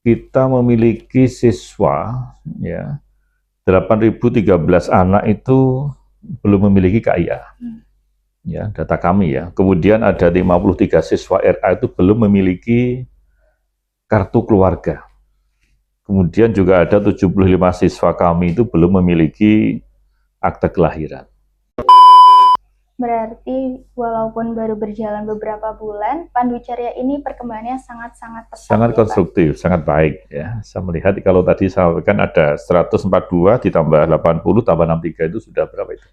kita memiliki siswa ya 8.013 anak itu belum memiliki KIA. Ya, data kami ya. Kemudian ada 53 siswa RA itu belum memiliki kartu keluarga. Kemudian juga ada 75 siswa kami itu belum memiliki akte kelahiran. Berarti walaupun baru berjalan beberapa bulan, Pandu Ceria ini perkembangannya sangat-sangat pesat. Sangat konstruktif, sangat baik ya. Saya melihat kalau tadi saya sampaikan ada 142 ditambah 80 tambah 63 itu sudah berapa itu?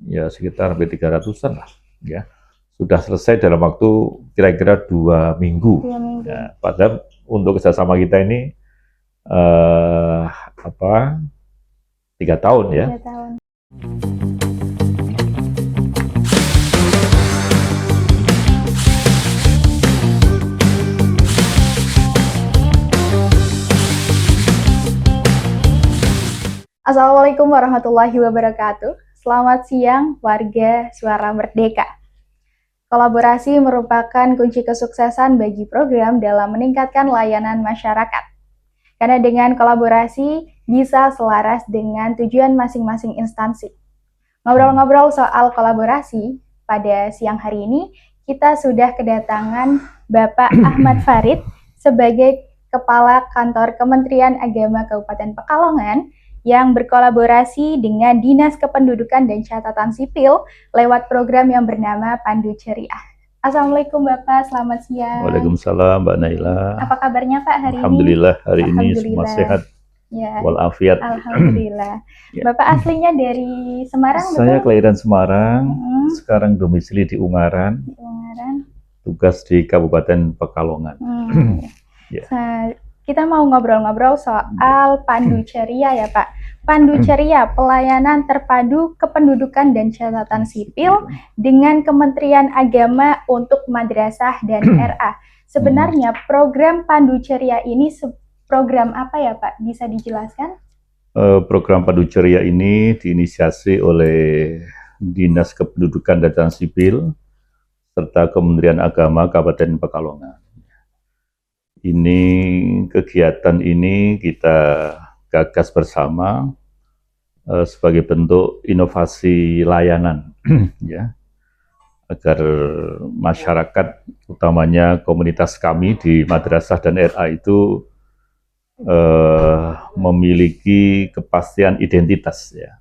Ya sekitar hampir 300-an lah ya. Sudah selesai dalam waktu kira-kira 2 minggu. 2 minggu. Ya, padahal untuk kerjasama kita ini 3 tahun ya. 3 tahun. Assalamualaikum warahmatullahi wabarakatuh. Selamat siang warga Suara Merdeka. Kolaborasi merupakan kunci kesuksesan bagi program dalam meningkatkan layanan masyarakat. Karena dengan kolaborasi bisa selaras dengan tujuan masing-masing instansi. Ngobrol-ngobrol soal kolaborasi, pada siang hari ini kita sudah kedatangan Bapak Ahmad Farid sebagai Kepala Kantor Kementerian Agama Kabupaten Pekalongan yang berkolaborasi dengan Dinas Kependudukan dan Catatan Sipil lewat program yang bernama Pandu Ceria. Assalamualaikum Bapak, selamat siang. Waalaikumsalam Mbak Naila. Apa kabarnya Pak hari Alhamdulillah, ini? hari ini semua sehat ya. walafiat. Alhamdulillah. Ya. Bapak aslinya dari Semarang, Saya betul? kelahiran Semarang, sekarang domisili di Ungaran, Di Ungaran. tugas di Kabupaten Pekalongan. Ya. Kita mau ngobrol-ngobrol soal Pandu Ceria ya Pak. Pandu Ceria, pelayanan terpadu kependudukan dan catatan sipil dengan Kementerian Agama untuk madrasah dan RA. Sebenarnya program Pandu Ceria ini program apa ya Pak? Bisa dijelaskan? Program Pandu Ceria ini diinisiasi oleh Dinas Kependudukan dan Catatan Sipil serta Kementerian Agama Kabupaten Pekalongan. Kegiatan ini kita gagas bersama sebagai bentuk inovasi layanan ya, agar masyarakat utamanya komunitas kami di madrasah dan RA itu memiliki kepastian identitas ya.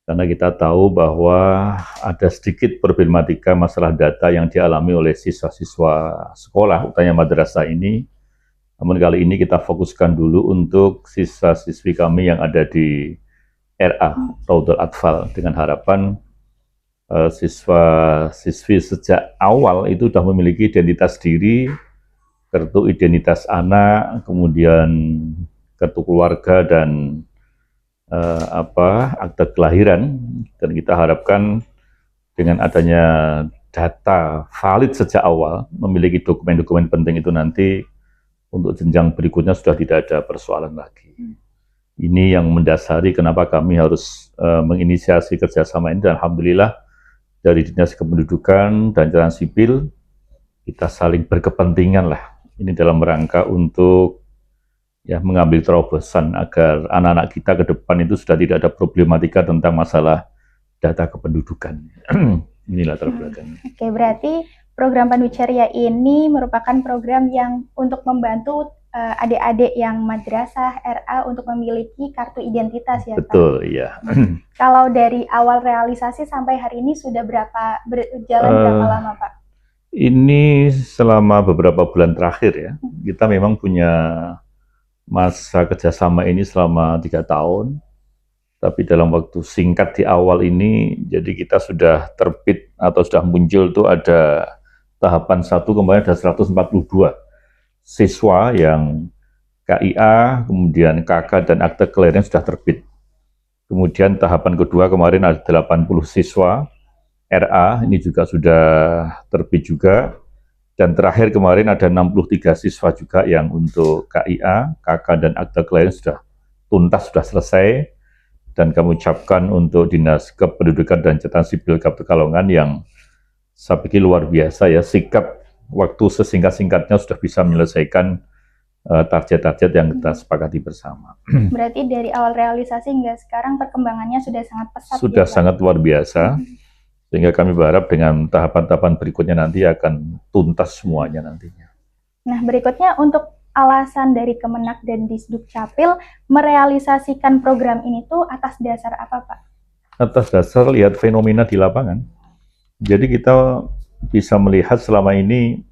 Karena kita tahu bahwa ada sedikit problematika masalah data yang dialami oleh siswa-siswa sekolah, utamanya madrasah ini. Namun kali ini kita fokuskan dulu untuk siswa-siswi kami yang ada di RA, Raudhul Atfal, dengan harapan siswa-siswi sejak awal itu sudah memiliki identitas diri, kartu identitas anak, kemudian kartu keluarga dan akte kelahiran, dan kita harapkan dengan adanya data valid sejak awal, memiliki dokumen-dokumen penting itu nanti untuk jenjang berikutnya sudah tidak ada persoalan lagi. Ini yang mendasari kenapa kami harus menginisiasi kerjasama ini, dan alhamdulillah dari Dinas Kependudukan dan Catatan Sipil kita saling berkepentingan lah. Ini dalam rangka untuk ya mengambil terobosan agar anak-anak kita ke depan itu sudah tidak ada problematika tentang masalah data kependudukan. Inilah latar belakangnya. Oke, berarti program Pandu Ceria ini merupakan program yang untuk membantu adik-adik yang madrasah RA untuk memiliki kartu identitas ya Pak? Betul, iya. Kalau dari awal realisasi sampai hari ini sudah berjalan berapa lama Pak? Ini selama beberapa bulan terakhir ya. Kita memang punya masa kerjasama ini selama 3 tahun, tapi dalam waktu singkat di awal ini, jadi kita sudah terbit atau sudah muncul tuh ada tahapan 1 kemarin ada 142 siswa yang KIA, kemudian KK dan akte kelahiran sudah terbit. Kemudian tahapan kedua kemarin ada 80 siswa RA, ini juga sudah terbit juga. Dan terakhir kemarin ada 63 siswa juga yang untuk KIA, KK, dan akte kelahiran sudah tuntas, sudah selesai. Dan kami ucapkan untuk Dinas Kependudukan dan Catatan Sipil Kabupaten Pekalongan yang saya pikir luar biasa ya, sikap waktu sesingkat-singkatnya sudah bisa menyelesaikan target-target yang kita sepakati bersama. Berarti dari awal realisasi hingga sekarang perkembangannya sudah sangat pesat. Sudah ya, sangat luar biasa, sehingga kami berharap dengan tahapan-tahapan berikutnya nanti akan tuntas semuanya nantinya. Nah, berikutnya untuk alasan dari Kemenak dan Disduk Capil merealisasikan program ini tuh atas dasar apa, Pak? Atas dasar lihat fenomena di lapangan. Jadi kita bisa melihat selama ini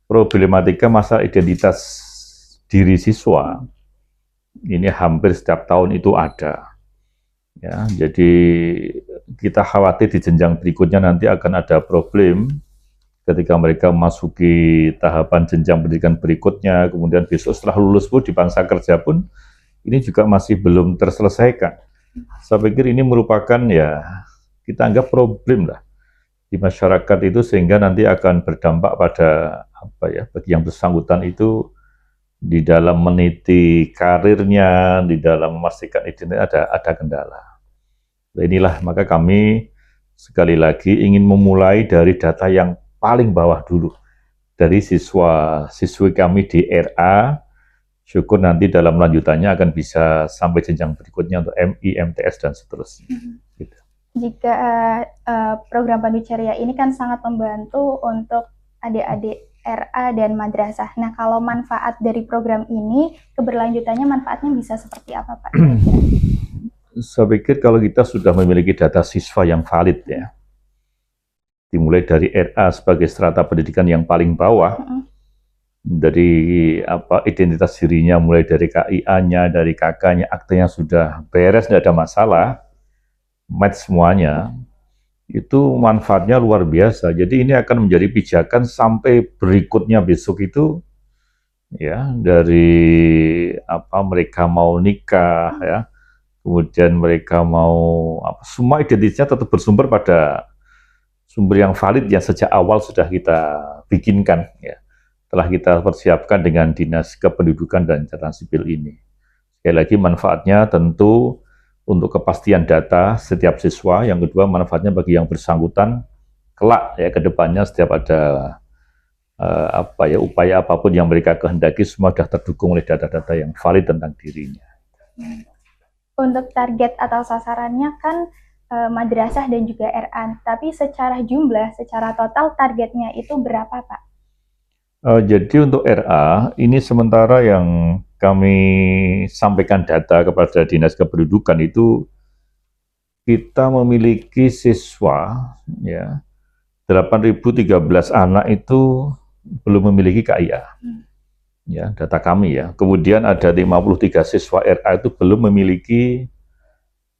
problematika masalah identitas diri siswa ini hampir setiap tahun itu ada. Ya, jadi kita khawatir di jenjang berikutnya nanti akan ada problem ketika mereka memasuki tahapan jenjang pendidikan berikutnya, kemudian besok setelah lulus pun di bangsa kerja pun ini juga masih belum terselesaikan. Saya pikir ini merupakan ya kita anggap problem lah di masyarakat itu, sehingga nanti akan berdampak pada apa ya, bagi yang bersangkutan itu di dalam meniti karirnya, di dalam memastikan identitas ada kendala. Nah, inilah maka kami sekali lagi ingin memulai dari data yang paling bawah dulu, dari siswa-siswi kami di RA, syukur nanti dalam lanjutannya akan bisa sampai jenjang berikutnya untuk MI, MTS, dan seterusnya. Gitu. Jika program Pandu Ceria ini kan sangat membantu untuk adik-adik RA dan madrasah. Nah, kalau manfaat dari program ini, keberlanjutannya manfaatnya bisa seperti apa, Pak? Saya pikir kalau kita sudah memiliki data siswa yang valid ya, dimulai dari RA sebagai strata pendidikan yang paling bawah, dari apa identitas dirinya, mulai dari KIA-nya, dari KK-nya, aktenya sudah beres, tidak ada masalah, match semuanya, itu manfaatnya luar biasa. Jadi ini akan menjadi pijakan sampai berikutnya besok itu, ya, dari apa mereka mau nikah, ya, kemudian mereka mau apa, semua identitasnya tetap bersumber pada sumber yang valid yang sejak awal sudah kita bikinkan, ya, telah kita persiapkan dengan Dinas Kependudukan dan Catatan Sipil ini. Sekali lagi manfaatnya tentu untuk kepastian data setiap siswa, yang kedua manfaatnya bagi yang bersangkutan kelak ya ke depannya setiap ada apa ya upaya apapun yang mereka kehendaki semua sudah terdukung oleh data-data yang valid tentang dirinya. Untuk target atau sasarannya kan madrasah dan juga RA, tapi secara jumlah, secara total targetnya itu berapa, Pak? Jadi untuk RA ini sementara yang kami sampaikan data kepada Dinas Kependudukan itu kita memiliki siswa ya 8.013 anak itu belum memiliki KIA. Ya, data kami ya. Kemudian ada 53 siswa RA itu belum memiliki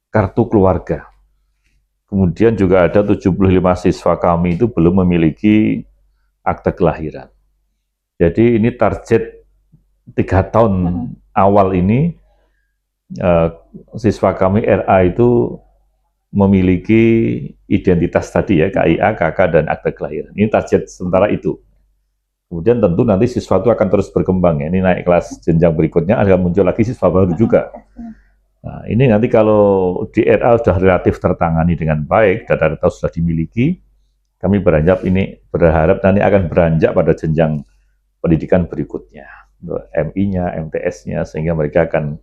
kartu keluarga. Kemudian juga ada 75 siswa kami itu belum memiliki akte kelahiran. Jadi ini target 3 tahun awal ini siswa kami RA itu memiliki identitas tadi ya, KIA, KK, dan akte kelahiran. Ini target sementara itu. Kemudian tentu nanti siswa itu akan terus berkembang ya. Ini naik kelas jenjang berikutnya ada muncul lagi siswa baru juga. Nah, ini nanti kalau di RA sudah relatif tertangani dengan baik, data-data sudah dimiliki, kami berharap nanti akan beranjak pada jenjang pendidikan berikutnya, untuk MI-nya, MTS-nya, sehingga mereka akan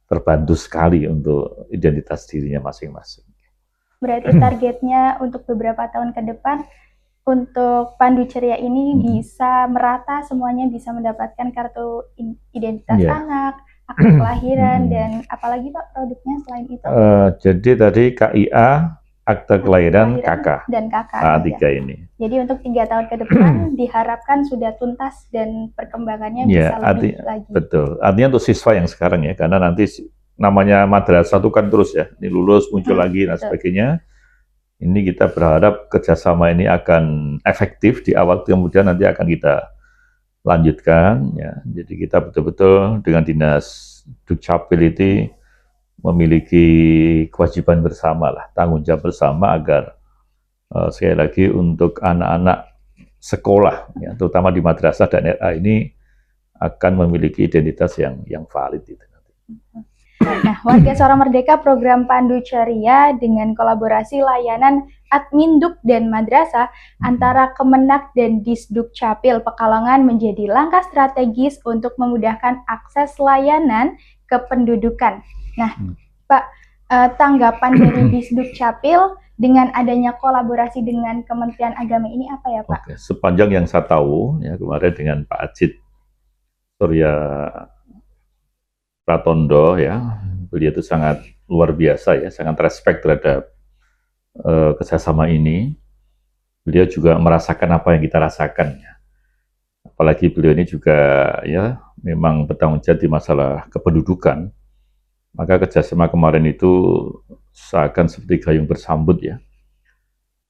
terbantu sekali untuk identitas dirinya masing-masing. Berarti targetnya untuk beberapa tahun ke depan, untuk Pandu Ceria ini bisa merata, semuanya bisa mendapatkan kartu identitas anak, akte kelahiran, dan apalagi Pak produknya selain itu? Jadi tadi KIA, akte kelahiran, KK. Dan KK. Tiga ini. Jadi untuk 3 tahun ke depan diharapkan sudah tuntas dan perkembangannya bisa lebih lagi. Betul. Artinya untuk siswa yang sekarang ya, karena nanti namanya madrasah itu kan terus ya, ini lulus muncul lagi dan sebagainya. Ini kita berharap kerjasama ini akan efektif di awal, kemudian nanti akan kita lanjutkan. Ya. Jadi kita betul-betul dengan Dinas Dukcapil itu memiliki kewajiban bersama lah, tanggung jawab bersama agar sekali lagi untuk anak-anak sekolah, ya, terutama di madrasah dan RA ini akan memiliki identitas yang valid itu. Nah, Warga Suara Merdeka program Pandu Ceria dengan kolaborasi layanan Adminduk dan Madrasah antara Kemenak dan Disduk Capil Pekalongan menjadi langkah strategis untuk memudahkan akses layanan kependudukan. Nah, Pak, tanggapan dari Disduk Capil dengan adanya kolaborasi dengan Kementerian Agama ini apa ya, Pak? Oke, sepanjang yang saya tahu, ya kemarin dengan Pak Ajit Surya Pratondo, ya, beliau itu sangat luar biasa, ya, sangat respect terhadap kerjasama ini. Beliau juga merasakan apa yang kita rasakan, ya. Apalagi beliau ini juga, ya, memang bertanggung jawab di masalah kependudukan. Maka kerjasama kemarin itu seakan seperti gayung bersambut, ya.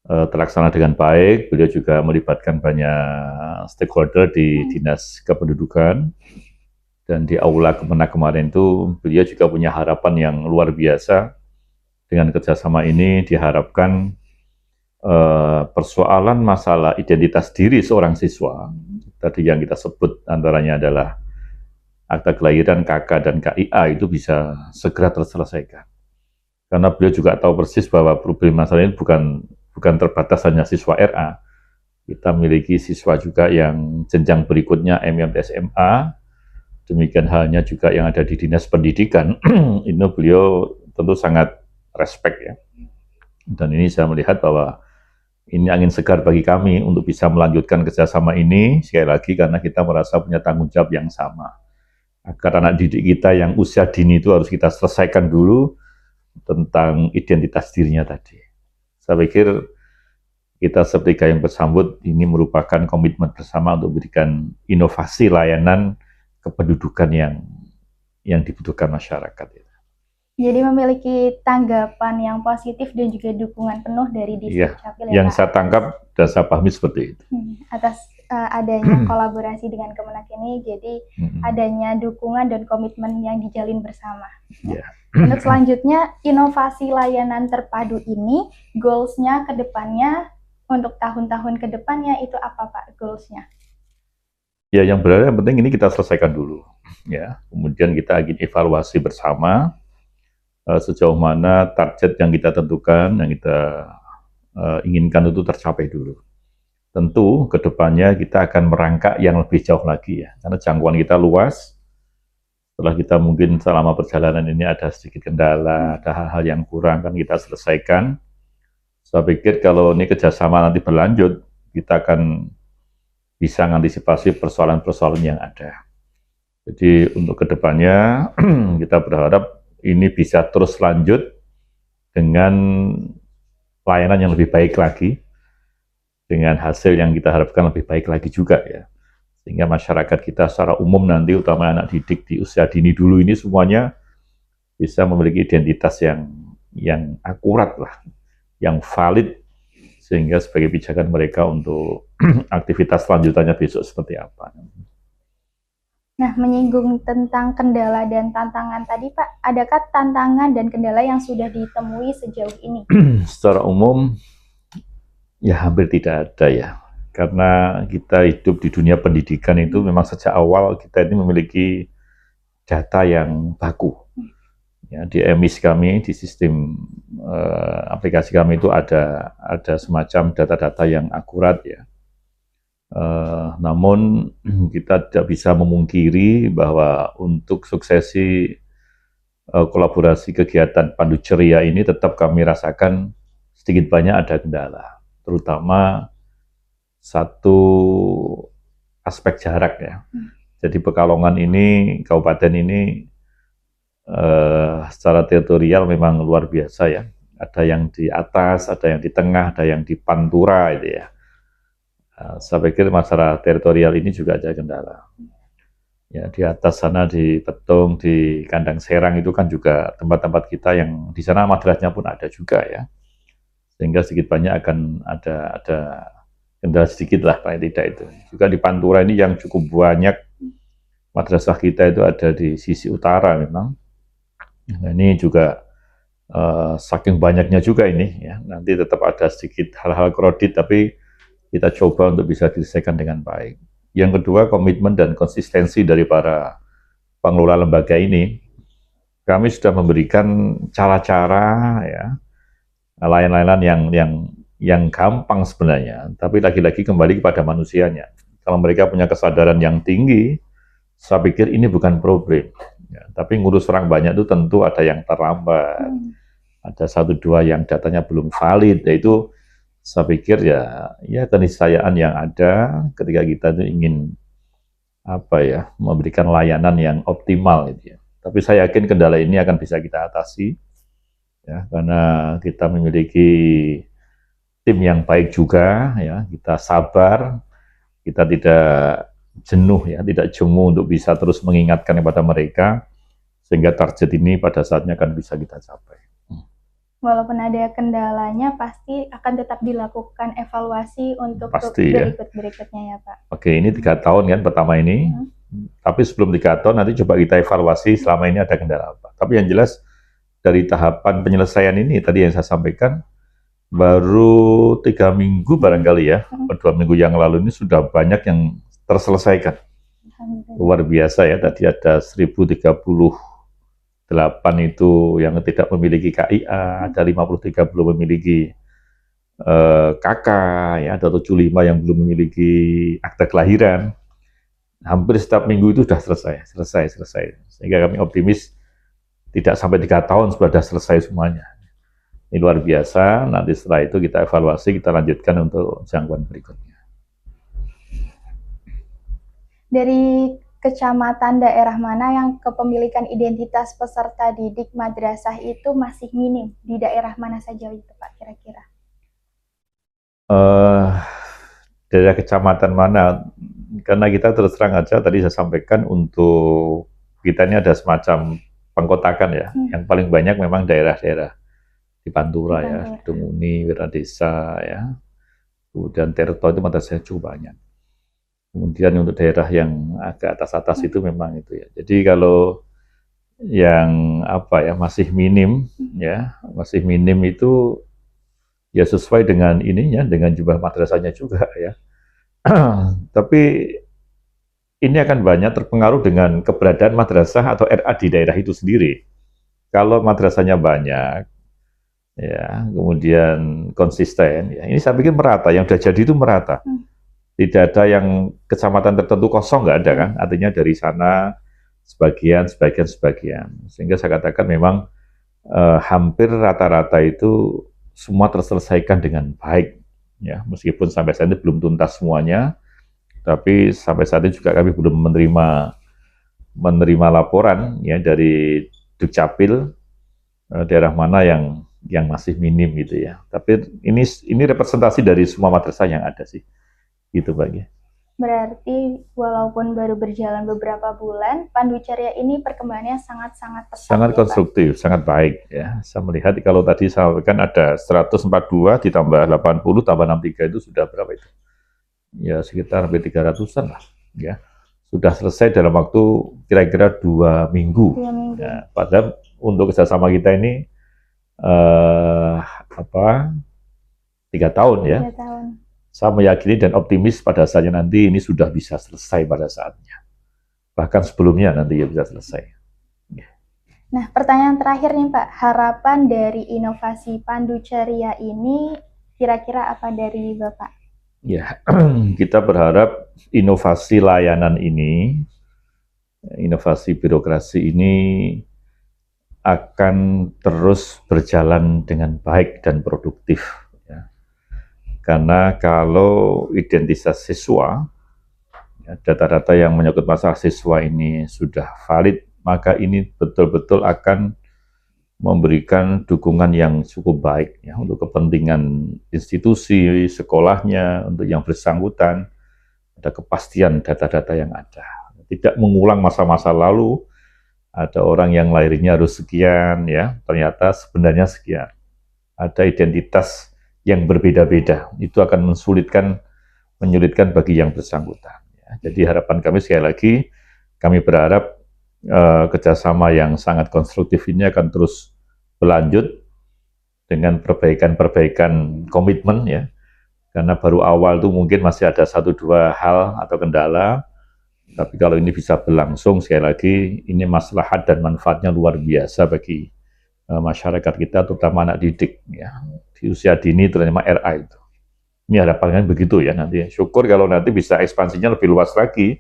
Terlaksana dengan baik. Beliau juga melibatkan banyak stakeholder di Dinas Kependudukan. Dan di Aula Kemenak kemarin itu beliau juga punya harapan yang luar biasa. Dengan kerjasama ini diharapkan persoalan masalah identitas diri seorang siswa, tadi yang kita sebut antaranya adalah akta kelahiran, KK dan KIA, itu bisa segera terselesaikan. Karena beliau juga tahu persis bahwa problem masalah ini bukan terbatas hanya siswa RA. Kita memiliki siswa juga yang jenjang berikutnya MMT SMA, demikian halnya juga yang ada di Dinas Pendidikan. Ini beliau tentu sangat respect, ya. Dan ini saya melihat bahwa ini angin segar bagi kami untuk bisa melanjutkan kerjasama ini, sekali lagi karena kita merasa punya tanggung jawab yang sama. Agar anak didik kita yang usia dini itu harus kita selesaikan dulu tentang identitas dirinya tadi. Saya pikir kita seperti gayung bersambut, ini merupakan komitmen bersama untuk memberikan inovasi layanan kependudukan yang dibutuhkan masyarakat. Jadi memiliki tanggapan yang positif dan juga dukungan penuh dari Disduk Capil, ya, yang Pak? Saya tangkap dan saya pahami seperti itu. Atas adanya kolaborasi dengan Kemenak ini, jadi adanya dukungan dan komitmen yang dijalin bersama. Yeah. Untuk selanjutnya, inovasi layanan terpadu ini, goals-nya ke depannya, untuk tahun-tahun ke depannya itu apa, Pak, goals-nya? Ya, yang penting ini kita selesaikan dulu, ya. Kemudian kita ingin evaluasi bersama sejauh mana target yang kita tentukan, yang kita inginkan itu tercapai dulu. Tentu kedepannya kita akan merangkak yang lebih jauh lagi, ya, karena jangkauan kita luas. Setelah kita mungkin selama perjalanan ini ada sedikit kendala, ada hal-hal yang kurang, kan kita selesaikan. Saya pikir kalau ini kerjasama nanti berlanjut, kita akan bisa mengantisipasi persoalan-persoalan yang ada. Jadi untuk kedepannya kita berharap ini bisa terus lanjut dengan pelayanan yang lebih baik lagi, dengan hasil yang kita harapkan lebih baik lagi juga, ya. Sehingga masyarakat kita secara umum nanti, utama anak didik di usia dini dulu ini semuanya bisa memiliki identitas yang akurat lah, yang valid, sehingga sebagai pijakan mereka untuk aktivitas selanjutnya besok seperti apa. Nah, menyinggung tentang kendala dan tantangan tadi, Pak, adakah tantangan dan kendala yang sudah ditemui sejauh ini? Secara umum, ya hampir tidak ada, ya. Karena kita hidup di dunia pendidikan itu memang sejak awal kita ini memiliki data yang baku. Ya, di emis kami, di sistem aplikasi kami itu ada semacam data-data yang akurat, ya. Namun kita tidak bisa memungkiri bahwa untuk suksesi kolaborasi kegiatan Pandu Ceria ini tetap kami rasakan sedikit banyak ada kendala, terutama satu aspek jarak, ya. Jadi Pekalongan ini, kabupaten ini secara teritorial memang luar biasa, ya. Ada yang di atas, ada yang di tengah, ada yang di Pantura, itu, ya. Saya pikir masalah teritorial ini juga ada kendala. Ya, di atas sana di Petung, di Kandang Serang itu kan juga tempat-tempat kita yang di sana madrasahnya pun ada juga, ya. Sehingga sedikit banyak akan ada kendala sedikit lah, paling tidak itu. Juga di Pantura ini yang cukup banyak madrasah kita itu ada di sisi utara memang. Nah, ini juga saking banyaknya juga ini, ya. Nanti tetap ada sedikit hal-hal kredit, tapi kita coba untuk bisa diselesaikan dengan baik. Yang kedua, komitmen dan konsistensi dari para pengelola lembaga ini. kami sudah memberikan cara-cara ya, layanan-layanan yang gampang sebenarnya, tapi lagi-lagi kembali kepada manusianya. Kalau mereka punya kesadaran yang tinggi, saya pikir ini bukan problem. Ya, tapi ngurus orang banyak itu tentu ada yang terlambat, ada satu dua yang datanya belum valid. Yaitu saya pikir ya keniscayaan yang ada ketika kita itu ingin memberikan layanan yang optimal gitu ya. Tapi saya yakin kendala ini akan bisa kita atasi ya, karena kita memiliki tim yang baik juga ya, kita sabar, kita tidak jenuh ya, tidak jemu untuk bisa terus mengingatkan kepada mereka sehingga target ini pada saatnya akan bisa kita capai. Walaupun ada kendalanya, pasti akan tetap dilakukan evaluasi untuk Pasti, berikut-berikutnya ya Pak. Oke, ini 3 tahun kan pertama ini, tapi sebelum 3 tahun nanti coba kita evaluasi selama ini ada kendala apa. Tapi yang jelas dari tahapan penyelesaian ini tadi yang saya sampaikan, baru 3 minggu barangkali ya, 2 minggu yang lalu ini sudah banyak yang terselesaikan. Luar biasa ya, tadi ada 1038 itu yang tidak memiliki KIA, ada 53 belum memiliki KK, ya, ada 75 yang belum memiliki akta kelahiran. Hampir setiap minggu itu sudah selesai. Sehingga kami optimis tidak sampai 3 tahun sudah selesai semuanya. Ini luar biasa, nanti setelah itu kita evaluasi, kita lanjutkan untuk jangkauan berikutnya. Dari kecamatan daerah mana yang kepemilikan identitas peserta didik madrasah itu masih minim? Di daerah mana saja itu Pak kira-kira? Daerah kecamatan mana? Karena kita terus terang aja tadi saya sampaikan untuk kita ini ada semacam pengkotakan ya. Yang paling banyak memang daerah-daerah di Pantura ya, Dumuni, Wiradesa ya. Kemudian Tirto itu madrasahnya cukup banyak. Kemudian untuk daerah yang agak atas-atas itu memang itu ya. Jadi kalau yang masih minim ya, masih minim itu ya sesuai dengan ininya, dengan jumlah madrasahnya juga ya. Tapi ini akan banyak terpengaruh dengan keberadaan madrasah atau RA di daerah itu sendiri. Kalau madrasahnya banyak, ya, kemudian konsisten, ya, ini saya pikir merata. Yang sudah jadi itu merata. Tidak ada yang kecamatan tertentu kosong, nggak ada kan? Artinya dari sana sebagian. Sehingga saya katakan memang hampir rata-rata itu semua terselesaikan dengan baik. Ya, meskipun sampai saat ini belum tuntas semuanya, tapi sampai saat ini juga kami belum menerima laporan ya dari Dukcapil daerah mana yang masih minim gitu ya. Tapi ini representasi dari semua madrasah yang ada sih. Gitu Pak ya. Berarti walaupun baru berjalan beberapa bulan, Pandu Carya ini perkembangannya sangat-sangat pesat. Sangat konstruktif, sangat baik ya. Saya melihat kalau tadi saya sampaikan ada 142 ditambah 80 tambah 63 itu sudah berapa itu? Ya sekitar hampir 300-an lah ya. Sudah selesai dalam waktu kira-kira 2 minggu. 2 minggu. Ya, padahal untuk kerjasama kita ini 3 tahun ya. 3 tahun. Saya meyakini dan optimis pada saatnya nanti ini sudah bisa selesai pada saatnya. Bahkan sebelumnya nanti ya bisa selesai. Nah, pertanyaan terakhir nih Pak, harapan dari inovasi Pandu Carya ini kira-kira apa dari Bapak? Ya, kita berharap inovasi layanan ini, inovasi birokrasi ini akan terus berjalan dengan baik dan produktif. Karena kalau identitas siswa, data-data yang menyangkut masalah siswa ini sudah valid, maka ini betul-betul akan memberikan dukungan yang cukup baik ya, untuk kepentingan institusi, sekolahnya, untuk yang bersangkutan, ada kepastian data-data yang ada. Tidak mengulang masa-masa lalu, ada orang yang lahirnya harus sekian, ya ternyata sebenarnya sekian. Ada identitas yang berbeda-beda, itu akan menyulitkan bagi yang bersangkutan. Ya. Jadi harapan kami sekali lagi, kami berharap kerjasama yang sangat konstruktif ini akan terus berlanjut dengan perbaikan-perbaikan komitmen ya, karena baru awal itu mungkin masih ada 1-2 hal atau kendala, Tapi kalau ini bisa berlangsung, sekali lagi, ini maslahat dan manfaatnya luar biasa bagi masyarakat kita, terutama anak didik, ya, di usia dini, terutama RA itu. Ini harapannya begitu ya nanti. Syukur kalau nanti bisa ekspansinya lebih luas lagi,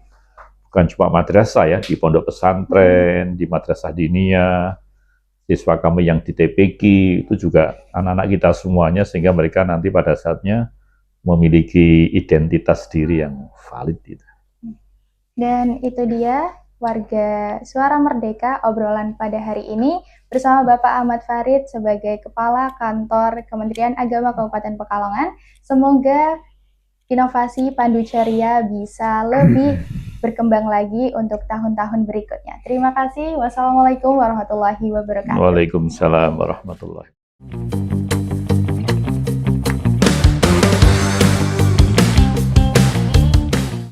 bukan cuma madrasah ya, di pondok pesantren, di madrasah diniyah, siswa kami yang di TPQ, itu juga anak-anak kita semuanya, sehingga mereka nanti pada saatnya memiliki identitas diri yang valid gitu. Dan itu dia warga Suara Merdeka obrolan pada hari ini bersama Bapak Ahmad Farid sebagai Kepala Kantor Kementerian Agama Kabupaten Pekalongan. Semoga inovasi Pandu Ceria bisa lebih berkembang lagi untuk tahun-tahun berikutnya. Terima kasih. Wassalamualaikum warahmatullahi wabarakatuh. Waalaikumsalam warahmatullahi wabarakatuh.